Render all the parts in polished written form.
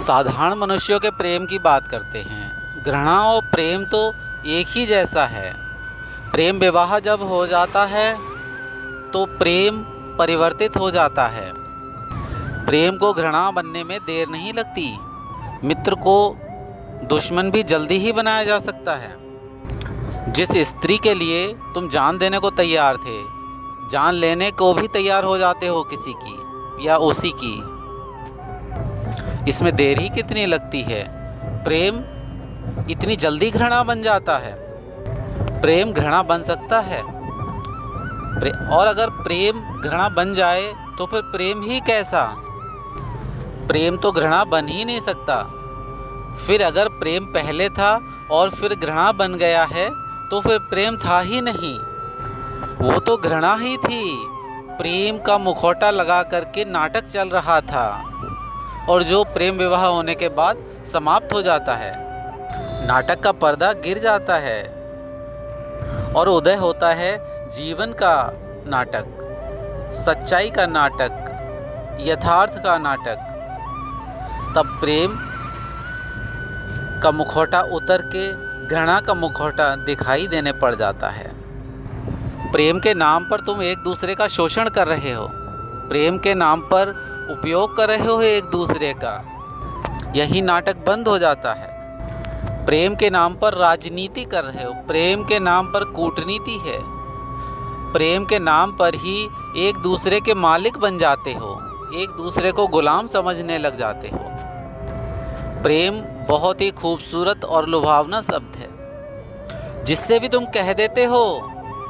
साधारण मनुष्यों के प्रेम की बात करते हैं। घृणा और प्रेम तो एक ही जैसा है। प्रेम विवाह जब हो जाता है तो प्रेम परिवर्तित हो जाता है। प्रेम को घृणा बनने में देर नहीं लगती। मित्र को दुश्मन भी जल्दी ही बनाया जा सकता है। जिस स्त्री के लिए तुम जान देने को तैयार थे, जान लेने को भी तैयार हो जाते हो किसी की या उसी की। इसमें देर ही कितनी लगती है। प्रेम इतनी जल्दी घृणा बन जाता है। प्रेम घृणा बन सकता है और अगर प्रेम घृणा बन जाए तो फिर प्रेम ही कैसा। प्रेम तो घृणा बन ही नहीं सकता। फिर अगर प्रेम पहले था और फिर घृणा बन गया है तो फिर प्रेम था ही नहीं, वो तो घृणा ही थी। प्रेम का मुखौटा लगा करके नाटक चल रहा था और जो प्रेम विवाह होने के बाद समाप्त हो जाता है। नाटक का पर्दा गिर जाता है और उदय होता है जीवन का नाटक, सच्चाई का नाटक, यथार्थ का नाटक। तब प्रेम का मुखौटा उतर के घृणा का मुखौटा दिखाई देने पड़ जाता है। प्रेम के नाम पर तुम एक दूसरे का शोषण कर रहे हो। प्रेम के नाम पर उपयोग कर रहे हो एक दूसरे का। यही नाटक बंद हो जाता है। प्रेम के नाम पर राजनीति कर रहे हो। प्रेम के नाम पर कूटनीति है। प्रेम के नाम पर ही एक दूसरे के मालिक बन जाते हो, एक दूसरे को गुलाम समझने लग जाते हो। प्रेम बहुत ही खूबसूरत और लुभावना शब्द है। जिससे भी तुम कह देते हो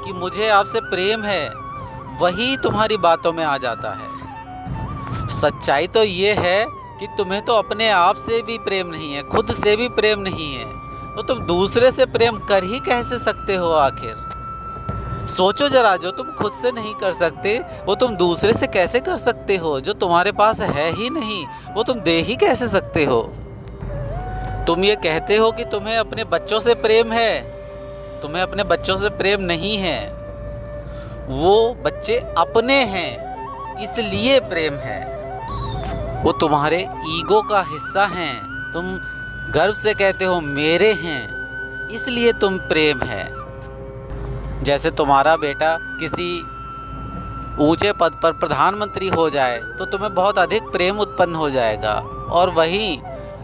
कि मुझे आपसे प्रेम है, वही तुम्हारी बातों में आ जाता है। सच्चाई तो ये है कि तुम्हें तो अपने आप से भी प्रेम नहीं है, खुद से भी प्रेम नहीं है, तो तुम दूसरे से प्रेम कर ही कैसे सकते हो आखिर। सोचो जरा, जो तुम खुद से नहीं कर सकते वो तुम दूसरे से कैसे कर सकते हो। जो तुम्हारे पास है ही नहीं वो तुम दे ही कैसे सकते हो। तुम ये कहते हो कि तुम्हें अपने बच्चों से प्रेम है, तुम्हें अपने बच्चों से प्रेम नहीं है। वो बच्चे अपने हैं इसलिए प्रेम है। वो तुम्हारे ईगो का हिस्सा हैं। तुम गर्व से कहते हो मेरे हैं, इसलिए तुम प्रेम है। जैसे तुम्हारा बेटा किसी ऊंचे पद पर प्रधानमंत्री हो जाए तो तुम्हें बहुत अधिक प्रेम उत्पन्न हो जाएगा, और वहीं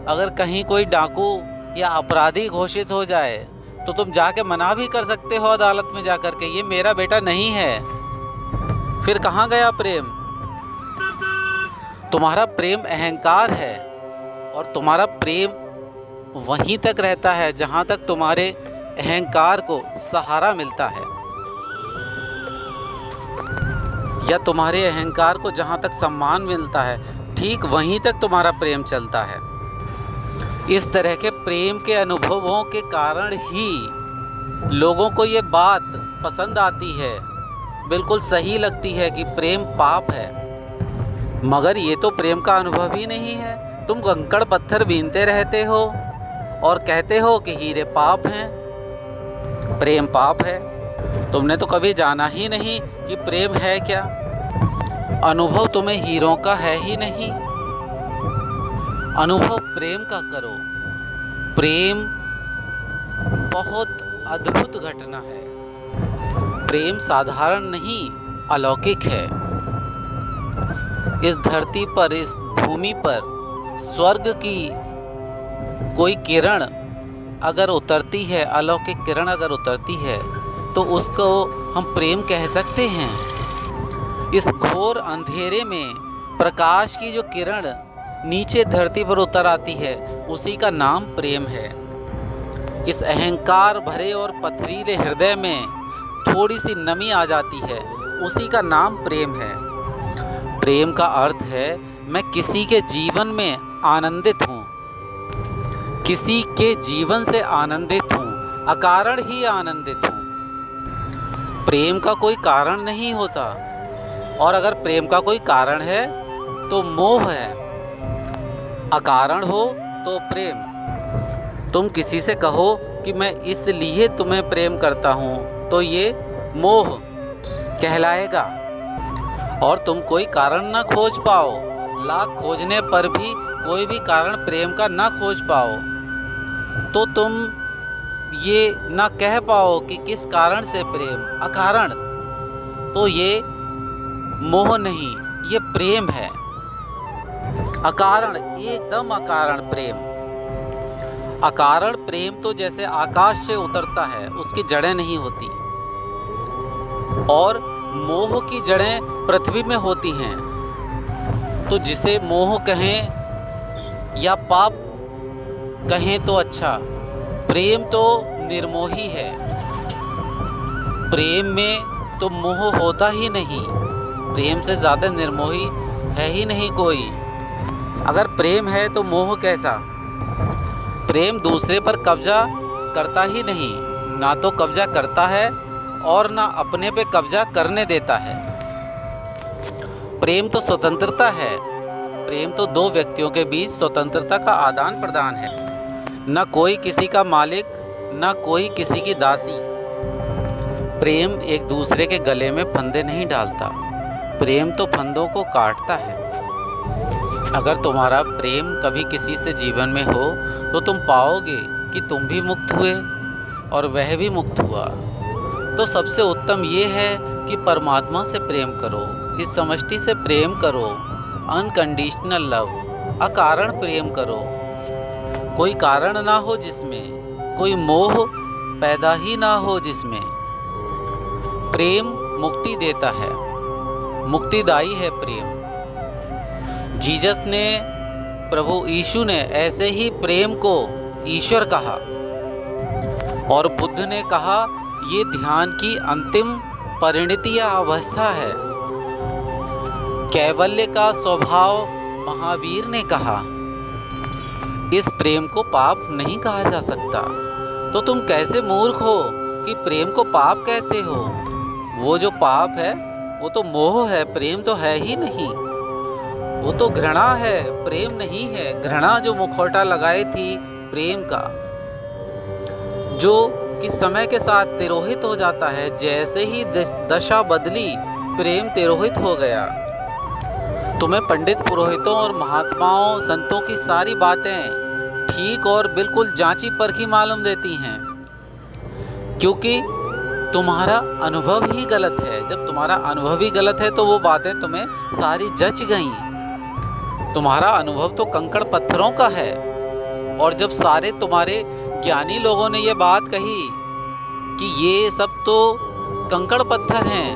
अगर कहीं कोई डाकू या अपराधी घोषित हो जाए तो तुम जाके मना भी कर सकते हो अदालत में जाकर के, ये मेरा बेटा नहीं है। फिर कहाँ गया प्रेम। तुम्हारा प्रेम अहंकार है और तुम्हारा प्रेम वहीं तक रहता है जहाँ तक तुम्हारे अहंकार को सहारा मिलता है, या तुम्हारे अहंकार को जहाँ तक सम्मान मिलता है, ठीक वहीं तक तुम्हारा प्रेम चलता है। इस तरह के प्रेम के अनुभवों के कारण ही लोगों को ये बात पसंद आती है, बिल्कुल सही लगती है कि प्रेम पाप है। मगर ये तो प्रेम का अनुभव ही नहीं है। तुम कंकड़ पत्थर बीनते रहते हो और कहते हो कि हीरे पाप हैं, प्रेम पाप है। तुमने तो कभी जाना ही नहीं कि प्रेम है क्या। अनुभव तुम्हें हीरों का है ही नहीं। अनुभव प्रेम का करो। प्रेम बहुत अद्भुत घटना है। प्रेम साधारण नहीं, अलौकिक है। इस धरती पर, इस भूमि पर स्वर्ग की कोई किरण अगर उतरती है, अलौकिक किरण अगर उतरती है, तो उसको हम प्रेम कह सकते हैं। इस घोर अंधेरे में प्रकाश की जो किरण नीचे धरती पर उतर आती है, उसी का नाम प्रेम है। इस अहंकार भरे और पथरीले हृदय में थोड़ी सी नमी आ जाती है, उसी का नाम प्रेम है। प्रेम का अर्थ है मैं किसी के जीवन में आनंदित हूँ, किसी के जीवन से आनंदित हूँ, अकारण ही आनंदित हूँ। प्रेम का कोई कारण नहीं होता, और अगर प्रेम का कोई कारण है तो मोह है। अकारण हो तो प्रेम। तुम किसी से कहो कि मैं इसलिए तुम्हें प्रेम करता हूँ, तो ये मोह कहलाएगा। और तुम कोई कारण ना खोज पाओ, लाख खोजने पर भी कोई भी कारण प्रेम का ना खोज पाओ, तो तुम ये ना कह पाओ कि किस कारण से प्रेम, अकारण, तो ये मोह नहीं, ये प्रेम है। अकारण, एकदम अकारण प्रेम। अकारण प्रेम तो जैसे आकाश से उतरता है, उसकी जड़ें नहीं होती, और मोह की जड़ें पृथ्वी में होती हैं। तो जिसे मोह कहें या पाप कहें तो अच्छा, प्रेम तो निर्मोही है। प्रेम में तो मोह होता ही नहीं, प्रेम से ज़्यादा निर्मोही है ही नहीं कोई। अगर प्रेम है तो मोह कैसा? प्रेम दूसरे पर कब्जा करता ही नहीं, ना तो कब्जा करता है और ना अपने पे कब्जा करने देता है। प्रेम तो स्वतंत्रता है, प्रेम तो दो व्यक्तियों के बीच स्वतंत्रता का आदान प्रदान है। न कोई किसी का मालिक, न कोई किसी की दासी। प्रेम एक दूसरे के गले में फंदे नहीं डालता, प्रेम तो फंदों को काटता है। अगर तुम्हारा प्रेम कभी किसी से जीवन में हो तो तुम पाओगे कि तुम भी मुक्त हुए और वह भी मुक्त हुआ। तो सबसे उत्तम ये है कि परमात्मा से प्रेम करो, इस समष्टि से प्रेम करो, अनकंडीशनल लव, अकारण प्रेम करो। कोई कारण ना हो जिसमें, कोई मोह पैदा ही ना हो जिसमें। प्रेम मुक्ति देता है, मुक्तिदायी है प्रेम। जीसस ने, प्रभु यीशु ने ऐसे ही प्रेम को ईश्वर कहा, और बुद्ध ने कहा ये ध्यान की अंतिम परिणति या अवस्था है। कैवल्य का स्वभाव महावीर ने कहा। इस प्रेम को पाप नहीं कहा जा सकता। तो तुम कैसे मूर्ख हो कि प्रेम को पाप कहते हो? वो जो पाप है वो तो मोह है, प्रेम तो है ही नहीं। वो तो घृणा है, प्रेम नहीं है। घृणा जो मुखौटा लगाई थी प्रेम का, जो कि समय के साथ तिरोहित हो जाता है। जैसे ही दशा बदली, प्रेम तिरोहित हो गया। तुम्हें पंडित पुरोहितों और महात्माओं संतों की सारी बातें ठीक और बिल्कुल जांची परखी मालूम देती हैं, क्योंकि तुम्हारा अनुभव ही गलत है। जब तुम्हारा अनुभव ही गलत है तो वो बातें तुम्हें सारी जच गईं। तुम्हारा अनुभव तो कंकड़ पत्थरों का है, और जब सारे तुम्हारे ज्ञानी लोगों ने ये बात कही कि ये सब तो कंकड़ पत्थर हैं,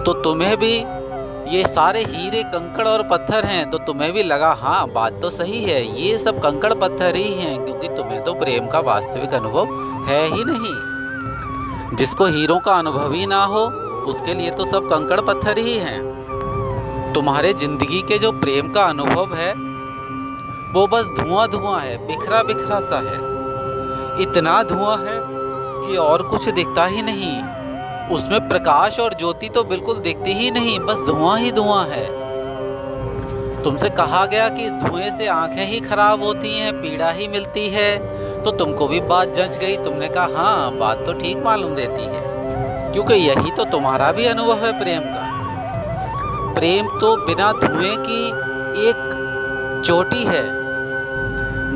तो तुम्हें भी ये सारे हीरे कंकड़ और पत्थर हैं, तो तुम्हें भी लगा हाँ बात तो सही है, ये सब कंकड़ पत्थर ही हैं, क्योंकि तुम्हें तो प्रेम का वास्तविक अनुभव है ही नहीं। जिसको हीरों का अनुभव ही ना हो उसके लिए तो सब कंकड़ पत्थर ही हैं। तुम्हारे जिंदगी के जो प्रेम का अनुभव है वो बस धुआं धुआं है, बिखरा बिखरा सा है। इतना धुआं है कि और कुछ दिखता ही नहीं, उसमें प्रकाश और ज्योति तो बिल्कुल दिखती ही नहीं, बस धुआं ही धुआं है। तुमसे कहा गया कि धुएं से आंखें ही खराब होती हैं, पीड़ा ही मिलती है, तो तुमको भी बात जच गई। तुमने कहा हाँ बात तो ठीक मालूम देती है, क्योंकि यही तो तुम्हारा भी अनुभव है प्रेम का। प्रेम तो बिना धुएं की एक चोटी है,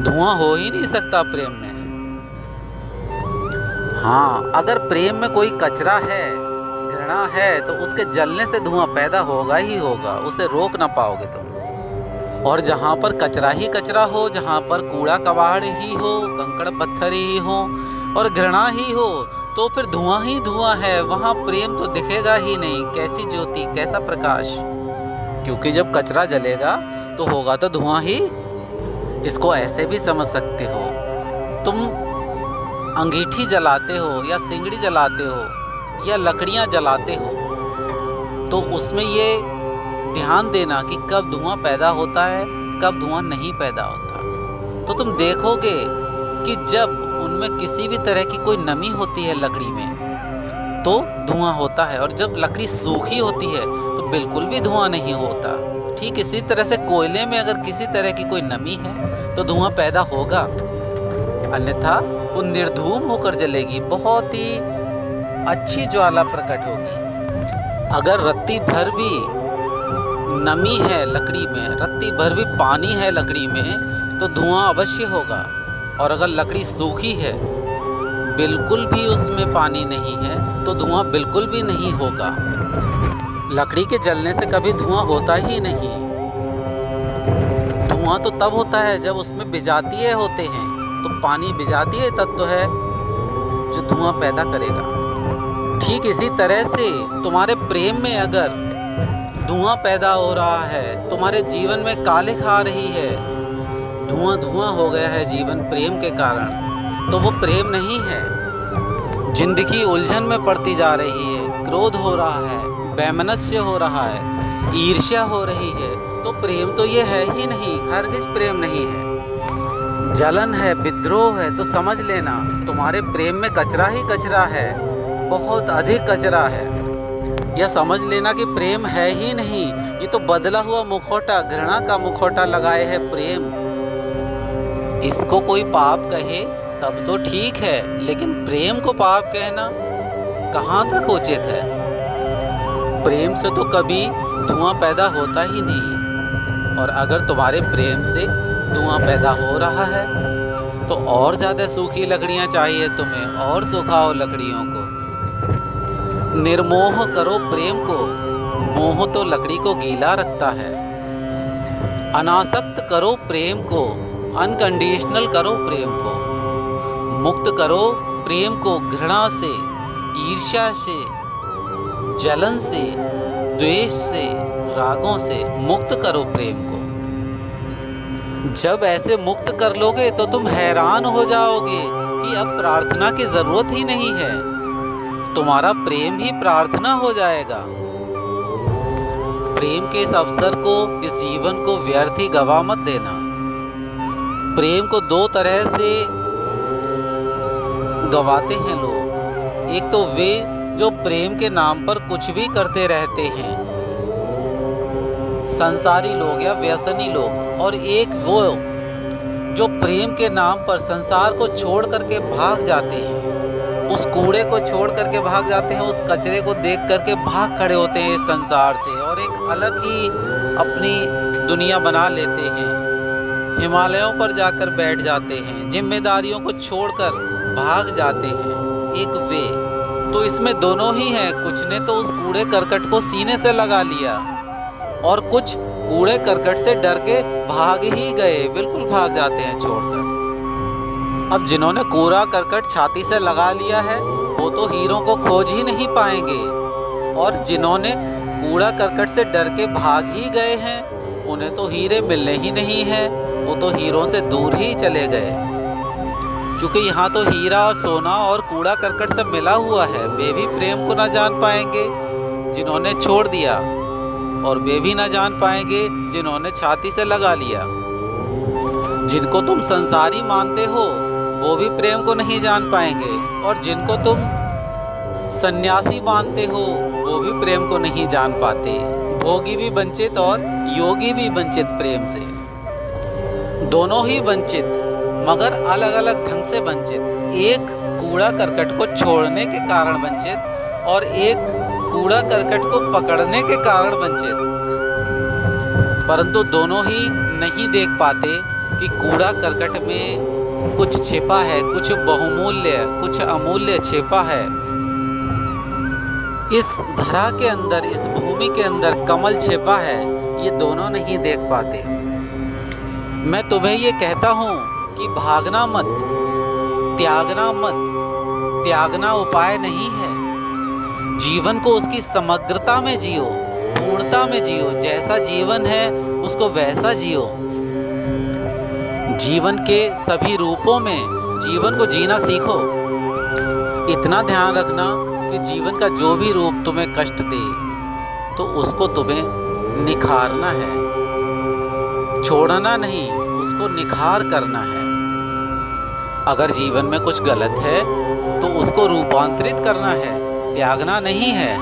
धुआं हो ही नहीं सकता प्रेम में। हाँ, अगर प्रेम में कोई कचरा है, घृणा है, तो उसके जलने से धुआं पैदा होगा ही होगा, उसे रोक ना पाओगे तुम। और जहाँ पर कचरा ही कचरा हो, जहाँ पर कूड़ा कबाड़ ही हो, कंकड़ पत्थर ही हो और घृणा ही हो, तो फिर धुआं ही धुआं है, वहाँ प्रेम तो दिखेगा ही नहीं। कैसी ज्योति, कैसा प्रकाश, क्योंकि जब कचरा जलेगा तो होगा तो धुआं ही। इसको ऐसे भी समझ सकते हो, तुम अंगीठी जलाते हो या सिंगड़ी जलाते हो या लकड़ियाँ जलाते हो, तो उसमें ये ध्यान देना कि कब धुआं पैदा होता है, कब धुआं नहीं पैदा होता। तो तुम देखोगे कि जब उनमें किसी भी तरह की कोई नमी होती है लकड़ी में, तो धुआं होता है, और जब लकड़ी सूखी होती है तो बिल्कुल भी धुआं नहीं होता। ठीक इसी तरह से कोयले में अगर किसी तरह की कोई नमी है तो धुआं पैदा होगा, अन्यथा वो निर्धूम होकर जलेगी, बहुत ही अच्छी ज्वाला प्रकट होगी। अगर रत्ती भर भी नमी है लकड़ी में, रत्ती भर भी पानी है लकड़ी में, तो धुआं अवश्य होगा। और अगर लकड़ी सूखी है, बिल्कुल भी उसमें पानी नहीं है, तो धुआं बिल्कुल भी नहीं होगा। लकड़ी के जलने से कभी धुआं होता ही नहीं। धुआं तो तब होता है जब उसमें विजातीय होते हैं, तो पानी विजातीय तत्व है जो धुआं पैदा करेगा। ठीक इसी तरह से तुम्हारे प्रेम में अगर धुआं पैदा हो रहा है, तुम्हारे जीवन में कालिख आ रही है, धुआं धुआं हो गया है जीवन प्रेम के कारण, तो वो प्रेम नहीं है। जिंदगी उलझन में पड़ती जा रही है, क्रोध हो रहा है, वैमनस्य हो रहा है, ईर्ष्या हो रही है, तो प्रेम तो ये है ही नहीं, हरगिज प्रेम नहीं है। जलन है, विद्रोह है, तो समझ लेना तुम्हारे प्रेम में कचरा ही कचरा है, बहुत अधिक कचरा है। यह समझ लेना कि प्रेम है ही नहीं, ये तो बदला हुआ मुखौटा, घृणा का मुखौटा लगाए है प्रेम। इसको कोई पाप कहे तब तो ठीक है, लेकिन प्रेम को पाप कहना कहाँ तक उचित है। प्रेम से तो कभी धुआं पैदा होता ही नहीं, और अगर तुम्हारे प्रेम से धुआं पैदा हो रहा है तो और ज़्यादा सूखी लकड़ियाँ चाहिए तुम्हें, और सुखाओ लकड़ियों को। निर्मोह करो प्रेम को, मोह तो लकड़ी को गीला रखता है। अनासक्त करो प्रेम को, अनकंडीशनल करो प्रेम को। मुक्त करो प्रेम को घृणा से, ईर्ष्या से, जलन से, द्वेष से, रागों से मुक्त करो प्रेम को। जब ऐसे मुक्त कर लोगे तो तुम हैरान हो जाओगे कि अब प्रार्थना की जरूरत ही नहीं है, तुम्हारा प्रेम ही प्रार्थना हो जाएगा। प्रेम के इस अवसर को, इस जीवन को व्यर्थ ही गवा मत देना। प्रेम को दो तरह से गवाते हैं लोग। एक तो वे जो प्रेम के नाम पर कुछ भी करते रहते हैं, संसारी लोग या व्यसनी लोग, और एक वो जो प्रेम के नाम पर संसार को छोड़ करके भाग जाते हैं, उस कूड़े को छोड़ करके भाग जाते हैं, उस कचरे को देख करके भाग खड़े होते हैं इस संसार से, और एक अलग ही अपनी दुनिया बना लेते हैं। हिमालयों पर जाकर बैठ जाते हैं, जिम्मेदारियों को छोड़कर भाग जाते हैं। एक वे तो इसमें दोनों ही हैं। कुछ ने तो उस कूड़े करकट को सीने से लगा लिया, और कुछ कूड़े करकट से डर के भाग ही गए, बिल्कुल भाग जाते हैं छोड़कर। अब जिन्होंने कूड़ा करकट छाती से लगा लिया है वो तो हीरों को खोज ही नहीं पाएंगे, और जिन्होंने कूड़ा करकट से डर के भाग ही गए हैं उन्हें तो हीरे मिलने ही नहीं हैं, वो तो हीरों से दूर ही चले गए। क्योंकि यहाँ तो हीरा और सोना और कूड़ा करकट सब मिला हुआ है। वे भी प्रेम को ना जान पाएंगे जिन्होंने छोड़ दिया, और वे भी ना जान पाएंगे जिन्होंने छाती से लगा लिया। जिनको तुम संसारी मानते हो वो भी प्रेम को नहीं जान पाएंगे, और जिनको तुम सन्यासी मानते हो वो भी प्रेम को नहीं जान पाते। भोगी भी वंचित और योगी भी वंचित प्रेम से, दोनों ही वंचित, मगर अलग अलग ढंग से वंचित। एक कूड़ा करकट को छोड़ने के कारण वंचित, और एक कूड़ा करकट को पकड़ने के कारण वंचित। परंतु दोनों ही नहीं देख पाते कि कूड़ा करकट में कुछ छिपा है, कुछ बहुमूल्य, कुछ अमूल्य छिपा है। इस धरा के अंदर, इस भूमि के अंदर कमल छिपा है, ये दोनों नहीं देख पाते। मैं तुम्हें ये कहता हूँ कि भागना मत, त्यागना मत। त्यागना उपाय नहीं है। जीवन को उसकी समग्रता में जियो, पूर्णता में जियो। जैसा जीवन है उसको वैसा जियो। जीवन के सभी रूपों में जीवन को जीना सीखो। इतना ध्यान रखना कि जीवन का जो भी रूप तुम्हें कष्ट दे तो उसको तुम्हें निखारना है, छोड़ना नहीं, उसको निखार करना है। अगर जीवन में कुछ गलत है तो उसको रूपांतरित करना है, त्यागना नहीं है।